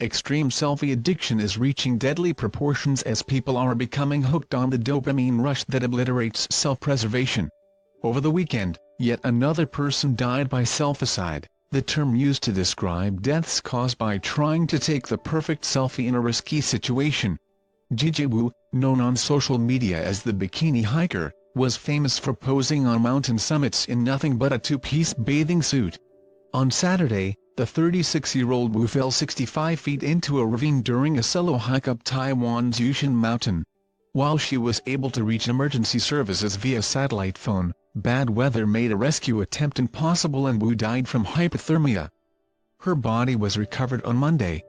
extreme selfie addiction is reaching deadly proportions as people are becoming hooked on the dopamine rush that obliterates self-preservation. Over the weekend, yet another person died by selficide, the term used to describe deaths caused by trying to take the perfect selfie in a risky situation. Gigi Wu, known on social media as the Bikini Hiker, was famous for posing on mountain summits in nothing but a two-piece bathing suit. On Saturday, the 36-year-old Wu fell 65 feet into a ravine during a solo hike up Taiwan's Yushan Mountain. While she was able to reach emergency services via satellite phone, bad weather made a rescue attempt impossible and Wu died from hypothermia. Her body was recovered on Monday.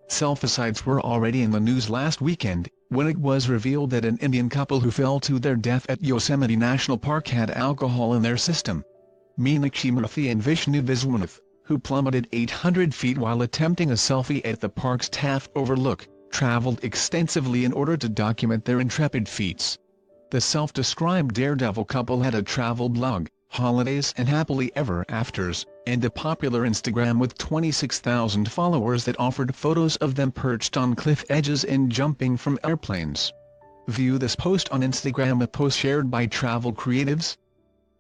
Selficides were already in the news last weekend, when it was revealed that an Indian couple who fell to their death at Yosemite National Park had alcohol in their system. Meenakshi Murthy and Vishnu Viswanath, who plummeted 800 feet while attempting a selfie at the park's Taft Overlook, traveled extensively in order to document their intrepid feats. The self-described daredevil couple had a travel blog, Holidays and Happily Ever Afters, and a popular Instagram with 26,000 followers that offered photos of them perched on cliff edges and jumping from airplanes. View this post on Instagram, a post shared by travel creatives.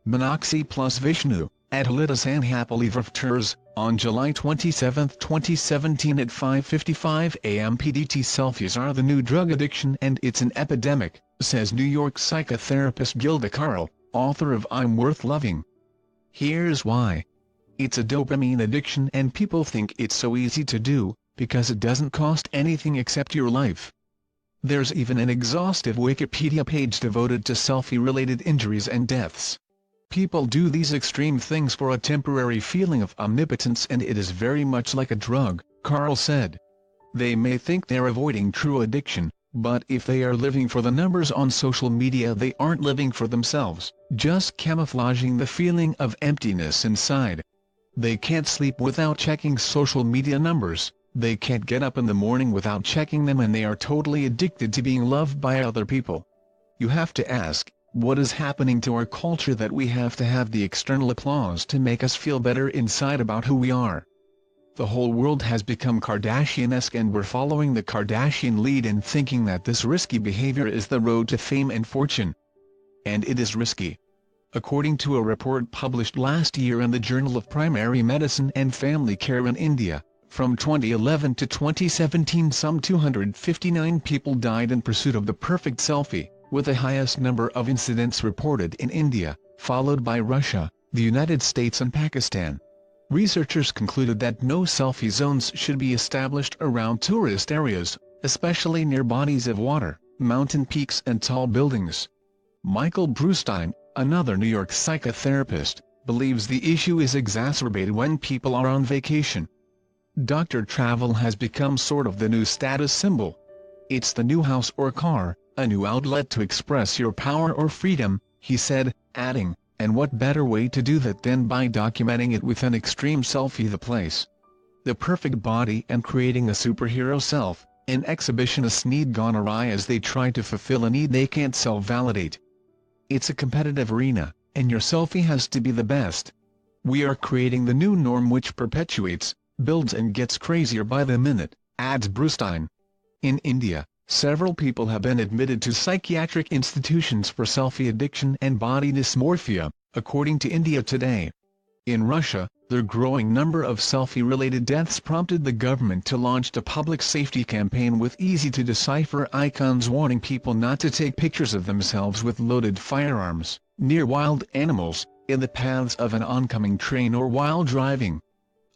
Meenakshi plus Vishnu, at Holidays and Happily Ever Afters, on July 27, 2017 at 5:55 a.m. PDT. Selfies are the new drug addiction and it's an epidemic, says New York psychotherapist Gilda Carl, author of I'm Worth Loving. Here's why. It's a dopamine addiction and people think it's so easy to do, because it doesn't cost anything except your life. There's even an exhaustive Wikipedia page devoted to selfie-related injuries and deaths. People do these extreme things for a temporary feeling of omnipotence and it is very much like a drug, Carl said. They may think they're avoiding true addiction, but if they are living for the numbers on social media they aren't living for themselves, just camouflaging the feeling of emptiness inside. They can't sleep without checking social media numbers, they can't get up in the morning without checking them, and they are totally addicted to being loved by other people. You have to ask, what is happening to our culture that we have to have the external applause to make us feel better inside about who we are? The whole world has become Kardashian-esque and we're following the Kardashian lead in thinking that this risky behavior is the road to fame and fortune. And it is risky. According to a report published last year in the Journal of Primary Medicine and Family Care in India, from 2011 to 2017 some 259 people died in pursuit of the perfect selfie, with the highest number of incidents reported in India, followed by Russia, the United States and Pakistan. Researchers concluded that no selfie zones should be established around tourist areas, especially near bodies of water, mountain peaks and tall buildings. Michael Brustein, another New York psychotherapist, believes the issue is exacerbated when people are on vacation. Dr. Travel has become sort of the new status symbol. It's the new house or car, a new outlet to express your power or freedom, he said, adding, and what better way to do that than by documenting it with an extreme selfie? The place, the perfect body, and creating a superhero self, an exhibitionist's need gone awry as they try to fulfill a need they can't self-validate. It's a competitive arena, and your selfie has to be the best. We are creating the new norm which perpetuates, builds and gets crazier by the minute, adds Brustein. In India, several people have been admitted to psychiatric institutions for selfie addiction and body dysmorphia, according to India Today. In Russia, the growing number of selfie-related deaths prompted the government to launch a public safety campaign with easy-to-decipher icons warning people not to take pictures of themselves with loaded firearms, near wild animals, in the paths of an oncoming train or while driving.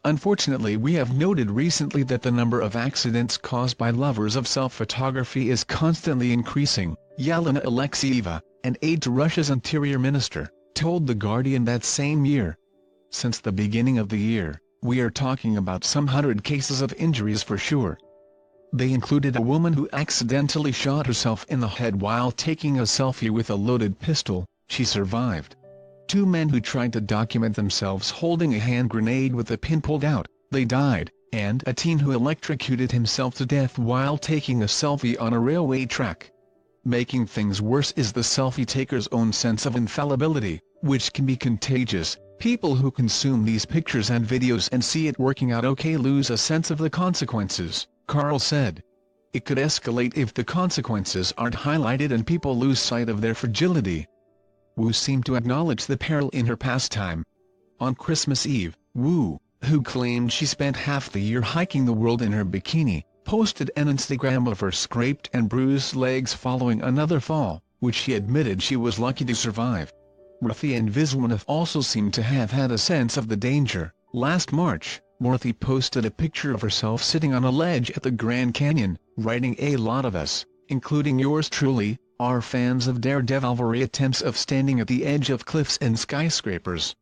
Unfortunately, we have noted recently that the number of accidents caused by lovers of self-photography is constantly increasing, Yelena Alexeyeva, an aide to Russia's interior minister, told The Guardian that same year. Since the beginning of the year, we are talking about some 100 cases of injuries for sure. They included a woman who accidentally shot herself in the head while taking a selfie with a loaded pistol. She survived. 2 men who tried to document themselves holding a hand grenade with the pin pulled out, they died, and a teen who electrocuted himself to death while taking a selfie on a railway track. Making things worse is the selfie taker's own sense of infallibility, which can be contagious. People who consume these pictures and videos and see it working out okay lose a sense of the consequences, Carl said. It could escalate if the consequences aren't highlighted and people lose sight of their fragility. Wu seemed to acknowledge the peril in her pastime. On Christmas Eve, Wu, who claimed she spent half the year hiking the world in her bikini, posted an Instagram of her scraped and bruised legs following another fall, which she admitted she was lucky to survive. Ruthie and Viswanathan also seemed to have had a sense of the danger. Last March, Ruthie posted a picture of herself sitting on a ledge at the Grand Canyon, writing, "A lot of us, including yours truly, are fans of daredevilry attempts of standing at the edge of cliffs and skyscrapers.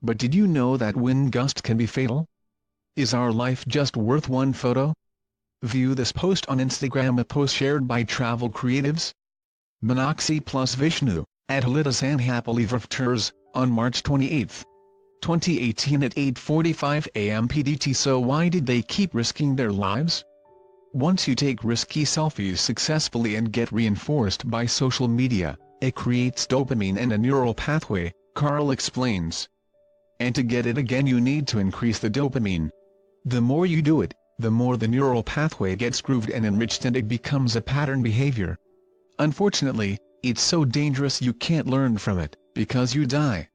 But did you know that wind gust can be fatal? Is our life just worth one photo?" View this post on Instagram, a post shared by Travel Creatives. Meenakshi plus Vishnu, at Halitas and Happily Ever on March 28, 2018 at 8:45 am PDT. So why did they keep risking their lives? Once you take risky selfies successfully and get reinforced by social media, it creates dopamine and a neural pathway, Carl explains. And to get it again you need to increase the dopamine. The more you do it, the more the neural pathway gets grooved and enriched and it becomes a pattern behavior. Unfortunately, it's so dangerous you can't learn from it, because you die.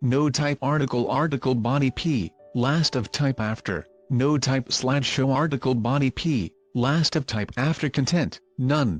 No type article body P, last of type after, no type slideshow article body P, last of type after content, none.